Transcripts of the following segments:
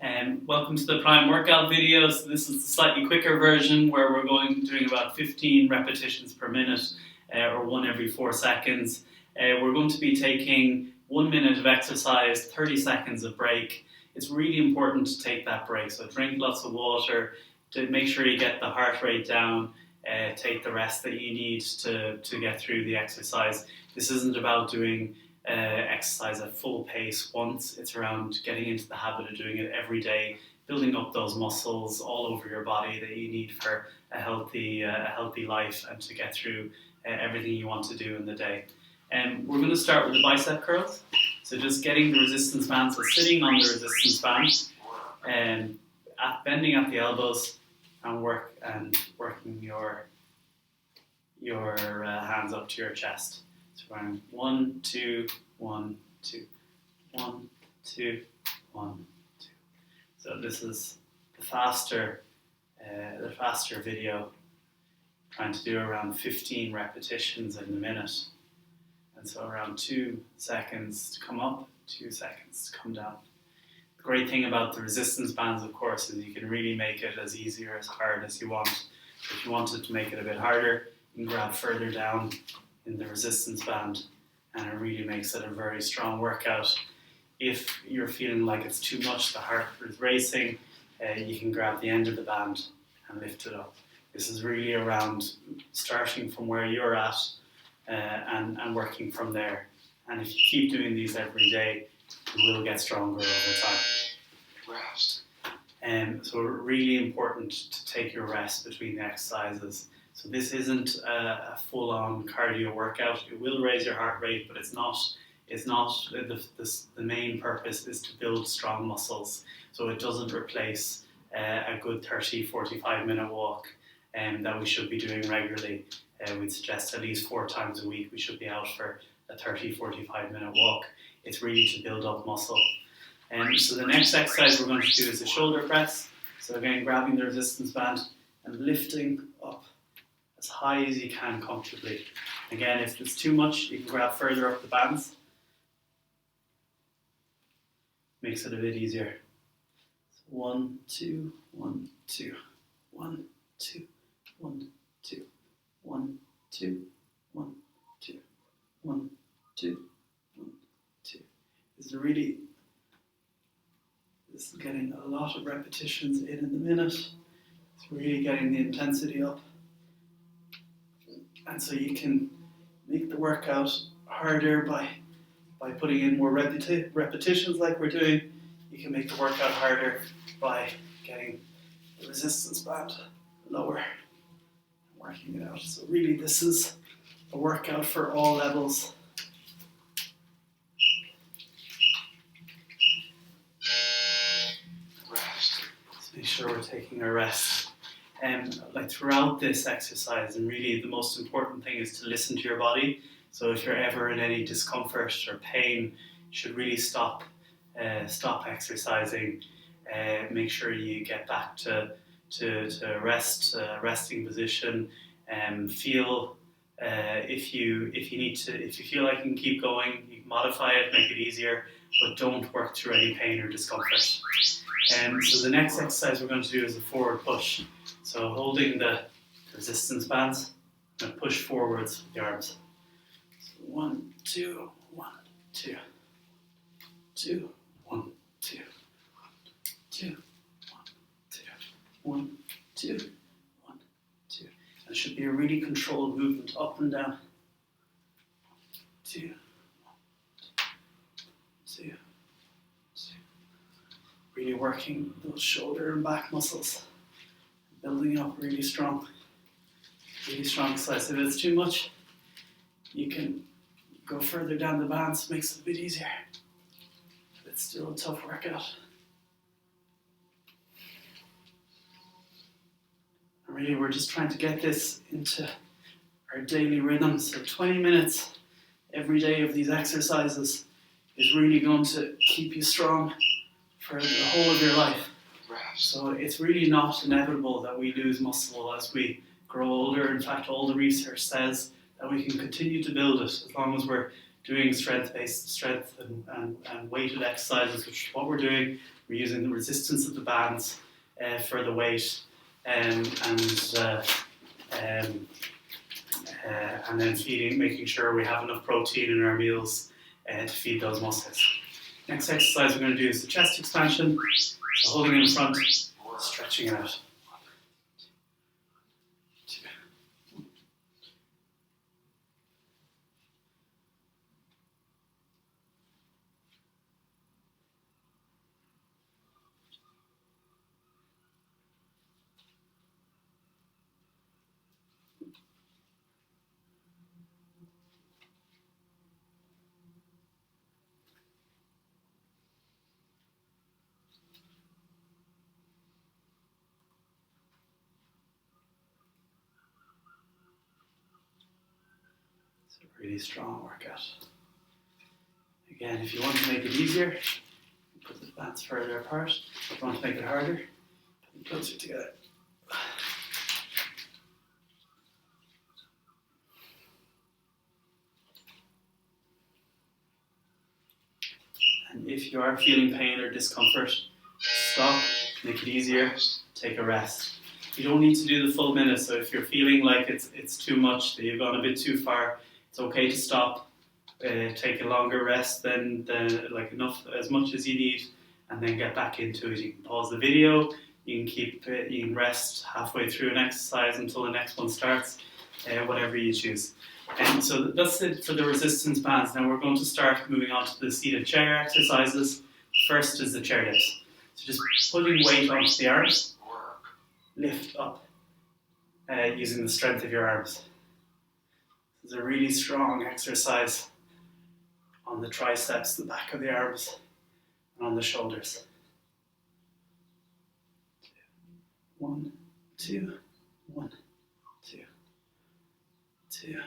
Welcome to the Prime workout video. So this is the slightly quicker version where we're doing about 15 repetitions per minute or one every 4 seconds. We're going to be taking 1 minute of exercise, 30 seconds of break. It's really important to take that break. So drink lots of water, to make sure you get the heart rate down, take the rest that you need to get through the exercise. This isn't about doing exercise at full pace once. It's around getting into the habit of doing it every day, building up those muscles all over your body that you need for a healthy life and to get through everything you want to do in the day. We're going to start with the bicep curls. So just getting the resistance band, so sitting on the resistance band, bending at the elbows and working your hands up to your chest. So around 1, 2, 1, 2, 1, 2, 1, 2. So this is the faster video. Trying to do around 15 repetitions in a minute. And so around 2 seconds to come up, 2 seconds to come down. The great thing about the resistance bands, of course, is you can really make it as easy or as hard as you want. If you wanted to make it a bit harder, you can grab further down in the resistance band, and it really makes it a very strong workout. If you're feeling like it's too much, the heart is racing, you can grab the end of the band and lift it up. This is really around starting from where you're at and working from there. And if you keep doing these every day, you will get stronger over time. So really important to take your rest between the exercises. So this isn't a full-on cardio workout. It will raise your heart rate, but it's not. The main purpose is to build strong muscles. So it doesn't replace a good 30-45 minute walk that we should be doing regularly. We'd suggest at least 4 times a week we should be out for a 30-45 minute walk. It's really to build up muscle. So the next exercise we're going to do is a shoulder press. So again, grabbing the resistance band and lifting up as high as you can comfortably. Again, if it's too much, you can grab further up the bands. Makes it a bit easier. So 1, 2, 1, 2, 1, 2, 1, 2, 1, 2, 1, 2, 1, 2, 1, 2. This is getting a lot of repetitions in the minute. It's really getting the intensity up. And so you can make the workout harder by putting in more repetitions like we're doing. You can make the workout harder by getting the resistance band lower and working it out. So really this is a workout for all levels. Let's make sure we're taking a rest. Like throughout this exercise, and really the most important thing is to listen to your body. So if you're ever in any discomfort or pain, you should really stop exercising. Make sure you get back to resting position. Feel if you feel like you can keep going, you can modify it, make it easier, but don't work through any pain or discomfort. So the next exercise we're going to do is a forward push. So holding the resistance bands, I'm going to push forwards with the arms. So 1, 2, 1, 2, 2, 1, 2, 2, 1, 2, 1, 2, 1, 2. It should be a really controlled movement up and down. 2, 1, 2, 2. Really working those shoulder and back muscles. Building up really strong exercise. If it's too much, you can go further down the bands, makes it a bit easier. But it's still a tough workout. And really, we're just trying to get this into our daily rhythm. So 20 minutes every day of these exercises is really going to keep you strong for the whole of your life. So it's really not inevitable that we lose muscle as we grow older. In fact, all the research says that we can continue to build it as long as we're doing strength and weighted exercises, which is what we're doing. we're using the resistance of the bands for the weight, and then making sure we have enough protein in our meals to feed those muscles. Next exercise we're going to do is the chest expansion. So holding in front, stretching out. Really strong workout. Again, if you want to make it easier, put the bands further apart. If you want to make it harder, put them closer together. And if you are feeling pain or discomfort, stop, make it easier, take a rest. You don't need to do the full minute, so if you're feeling like it's too much, that you've gone a bit too far, it's okay to stop, take a longer rest than like enough, as much as you need, and then get back into it. You can pause the video, you can rest halfway through an exercise until the next one starts, whatever you choose. And so that's it for the resistance bands. Now we're going to start moving on to the seated chair exercises. First is the chair dips. So just putting weight onto the arms, lift up using the strength of your arms. This is a really strong exercise on the triceps, the back of the arms, and on the shoulders. 1, 2, 1, 2, 2,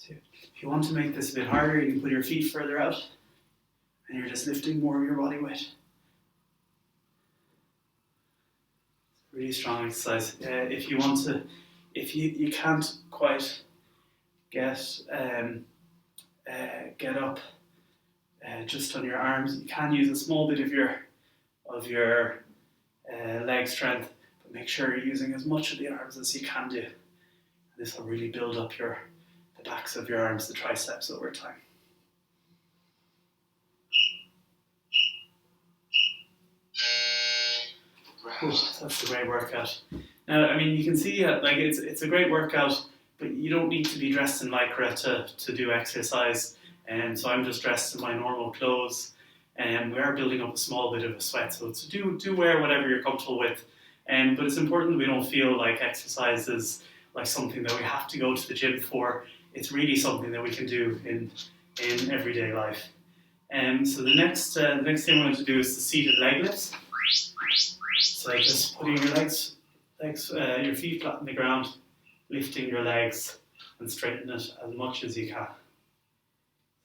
2. If you want to make this a bit harder, you can put your feet further out, and you're just lifting more of your body weight. It's a really strong exercise. If you want to, if you can't quite get up just on your arms, you can use a small bit of your leg strength, but make sure you're using as much of the arms as you can do. This will really build up the backs of your arms, the triceps over time. Ooh, that's a great workout. Now, I mean, you can see like it's a great workout, but you don't need to be dressed in lycra to do exercise. And so I'm just dressed in my normal clothes, and we are building up a small bit of a sweat. So do wear whatever you're comfortable with. But it's important that we don't feel like exercise is like something that we have to go to the gym for. It's really something that we can do in everyday life. So the next thing we're going to do is the seated leg lifts. So just putting your legs, your feet flat on the ground, lifting your legs and straighten it as much as you can.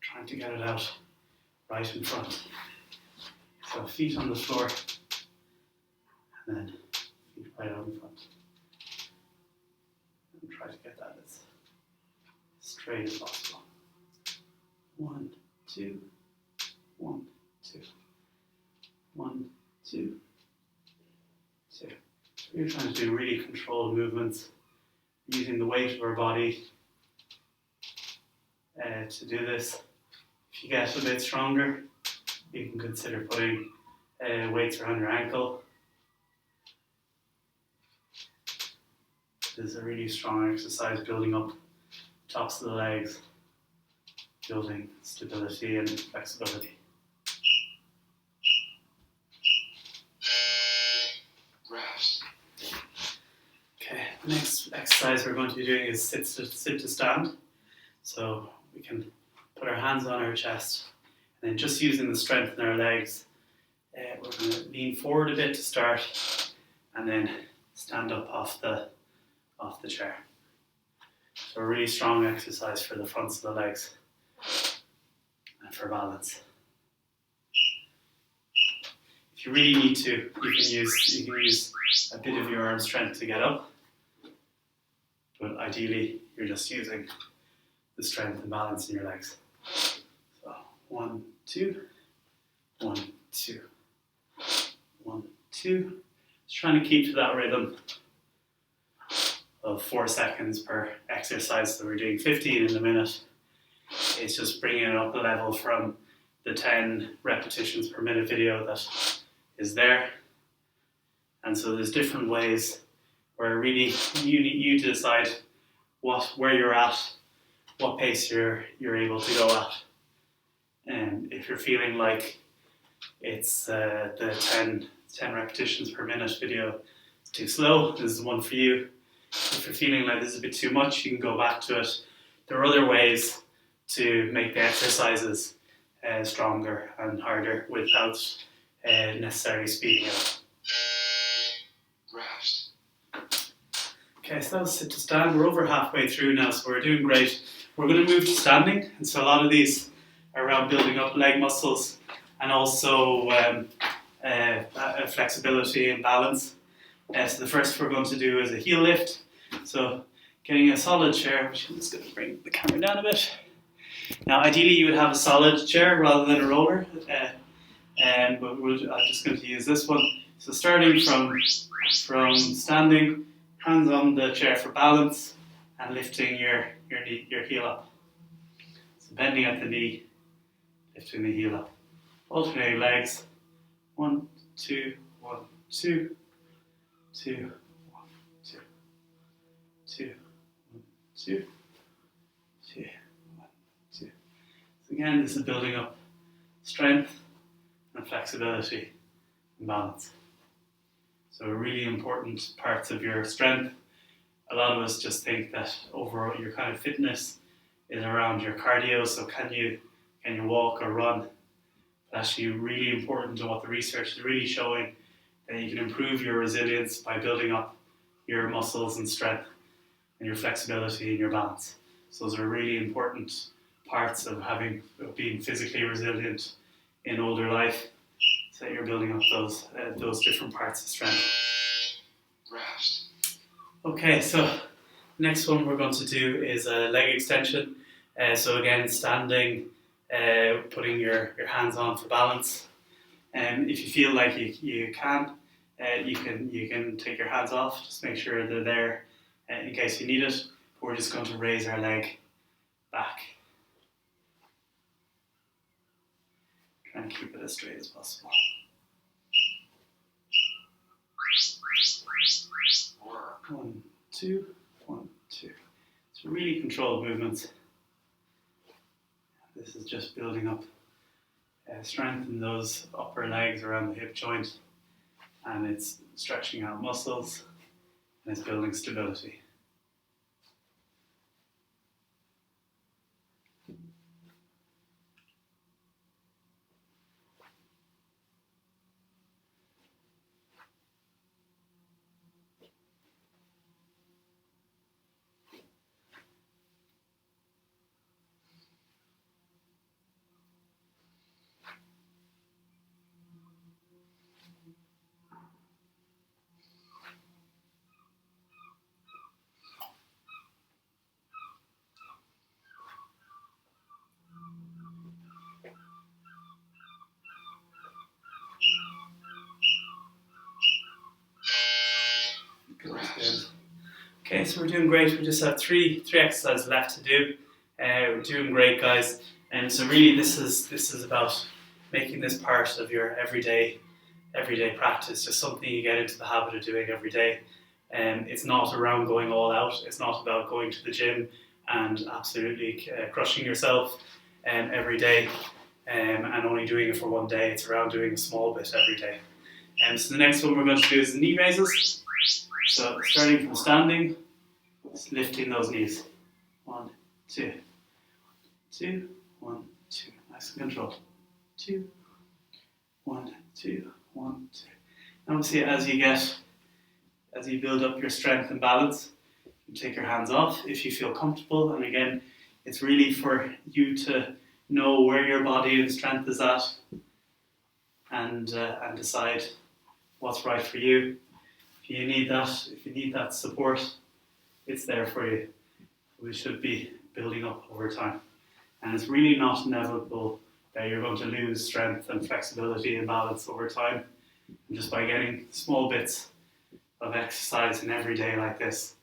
Trying to get it out right in front. So feet on the floor, and then feet right out in front. And try to get that as straight as possible. 1, 2, 1, 2. 1, 2, 2. So we're trying to do really controlled movements, using the weight of our body to do this. If you get a bit stronger, you can consider putting weights around your ankle. This is a really strong exercise, building up tops of the legs, building stability and flexibility. Rest. Okay, the next exercise we're going to be doing is sit to stand. So we can put our hands on our chest, and then just using the strength in our legs, we're going to lean forward a bit to start, and then stand up off the chair. So a really strong exercise for the fronts of the legs and for balance. If you really need to, you can use a bit of your arm strength to get up, but ideally you're just using the strength and balance in your legs. So 1, 2, 1, 2. 2. Just trying to keep to that rhythm of 4 seconds per exercise. So we're doing 15 in a minute. It's just bringing it up a level from the 10 repetitions per minute video that is there. And so there's different ways where really you need you to decide where you're at, what pace you're able to go at. And if you're feeling like it's the 10 repetitions per minute video is too slow, this is one for you. If you're feeling like this is a bit too much, you can go back to it. There are other ways to make the exercises stronger and harder without necessarily speeding up. Rest. Okay, so that was sit to stand. We're over halfway through now, so we're doing great. We're going to move to standing, and so a lot of these are around building up leg muscles and also flexibility and balance. So the first we're going to do is a heel lift. So getting a solid chair, which I'm just going to bring the camera down a bit. Now ideally you would have a solid chair rather than a roller, but I'm just going to use this one. So starting from standing, hands on the chair for balance and lifting your heel up. So bending at the knee, lifting the heel up. Alternating legs. 1, 2, 1, 2, 2, 1, 2, 2, 1, 2, 2, 1, 2. So again, this is building up strength and flexibility and balance. So really important parts of your strength. A lot of us just think that overall your kind of fitness is around your cardio. So can you walk or run? But actually really important to what the research is really showing, that you can improve your resilience by building up your muscles and strength and your flexibility and your balance. So those are really important parts of being physically resilient in older life. So that you're building up those different parts of strength. Rest. Okay, so next one we're going to do is a leg extension. So again, standing, putting your hands on for balance. If you feel like you can take your hands off. Just make sure they're there in case you need it. We're just going to raise our leg back. Try and keep it as straight as possible. 1, 2, 1, 2. It's really controlled movements. This is just building up strength in those upper legs around the hip joint, and it's stretching out muscles, and it's building stability. Okay, so we're doing great. We just have three exercises left to do. We're doing great, guys. And so really, this is about making this part of your everyday practice, just something you get into the habit of doing every day. It's not around going all out. It's not about going to the gym and absolutely crushing yourself every day and only doing it for one day. It's around doing a small bit every day. So the next one we're going to do is knee raises. So starting from standing, just lifting those knees. 1, 2, 2, 1, 2. Nice and controlled. 2, 1, 2, 1, 2. And obviously, as you build up your strength and balance, you take your hands off if you feel comfortable. And again, it's really for you to know where your body and strength is at, and decide what's right for you. If you need that support, it's there for you. We should be building up over time. And it's really not inevitable that you're going to lose strength and flexibility and balance over time. And just by getting small bits of exercise in every day like this,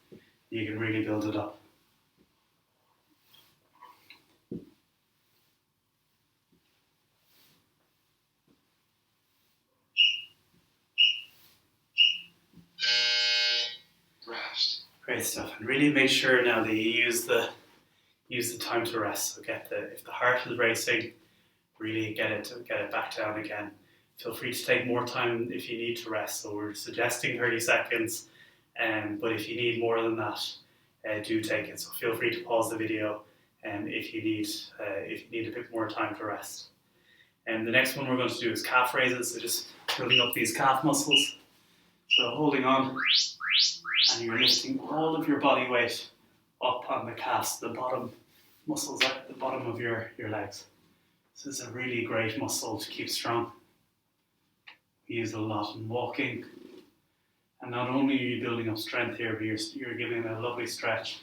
you can really build it up. Great stuff. And really make sure now that you use the time to rest. So if the heart is racing, really get it back down again. Feel free to take more time if you need to rest. So we're suggesting 30 seconds, but if you need more than that, do take it. So feel free to pause the video if you need a bit more time to rest. And the next one we're going to do is calf raises. So just building up these calf muscles. So holding on, and you're lifting all of your body weight up on the calves, the bottom muscles at the bottom of your legs. So this is a really great muscle to keep strong. We use it a lot in walking. And not only are you building up strength here, but you're giving it a lovely stretch.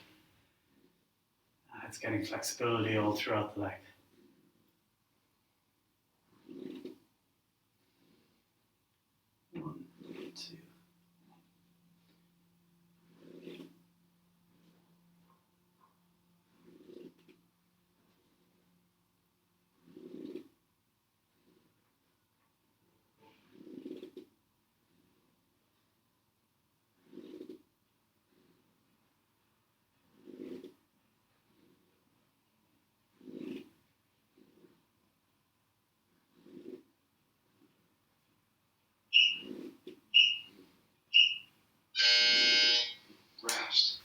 And it's getting flexibility all throughout the leg. One, two.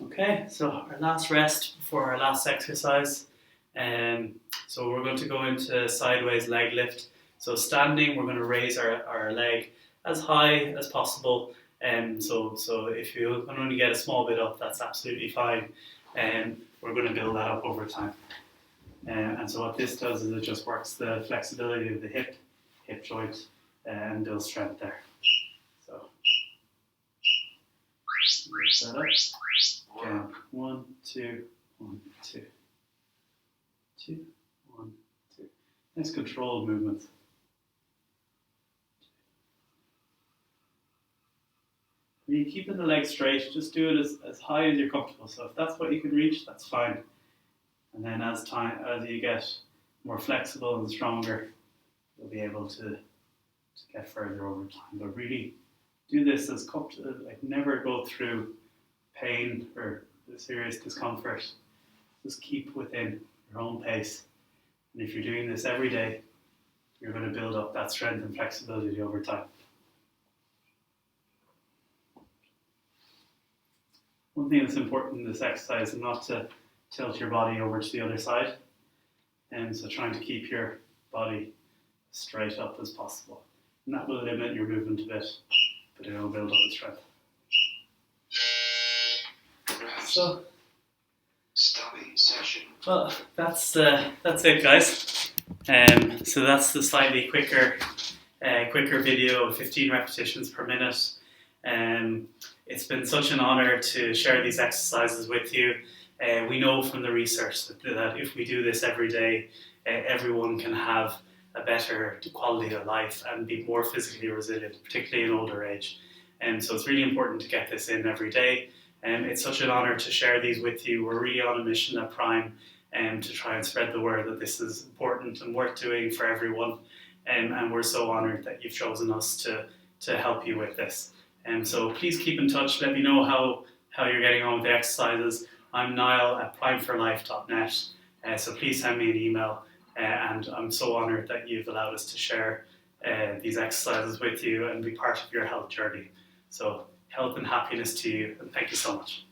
Okay, so our last rest before our last exercise. So we're going to go into sideways leg lift. So standing, we're going to raise our leg as high as possible. So if you can only get a small bit up, that's absolutely fine. We're going to build that up over time. And so what this does is it just works the flexibility of the hip joint and builds strength there. So lift that up. Again, 1, 2, 1, 2, 2, 1, 2. Nice controlled movement. When you're keeping the legs straight, just do it as high as you're comfortable. So if that's what you can reach, that's fine. And then as you get more flexible and stronger, you'll be able to get further over time. But really do this as comfortable, like never go through pain or serious discomfort. Just keep within your own pace. And if you're doing this every day, you're going to build up that strength and flexibility over time. One thing that's important in this exercise is not to tilt your body over to the other side. And so trying to keep your body straight up as possible. And that will limit your movement a bit, but it will build up the strength. So, stopping session. Well, that's it, guys. So that's the slightly quicker video, 15 repetitions per minute. It's been such an honor to share these exercises with you. We know from the research that if we do this every day, everyone can have a better quality of life and be more physically resilient, particularly in older age. So it's really important to get this in every day. It's such an honor to share these with you. We're really on a mission at Prime to try and spread the word that this is important and worth doing for everyone. And we're so honored that you've chosen us to help you with this. So please keep in touch. Let me know how you're getting on with the exercises. I'm Niall at primeforlife.net. So please send me an email. And I'm so honored that you've allowed us to share these exercises with you and be part of your health journey. So health and happiness to you, and thank you so much.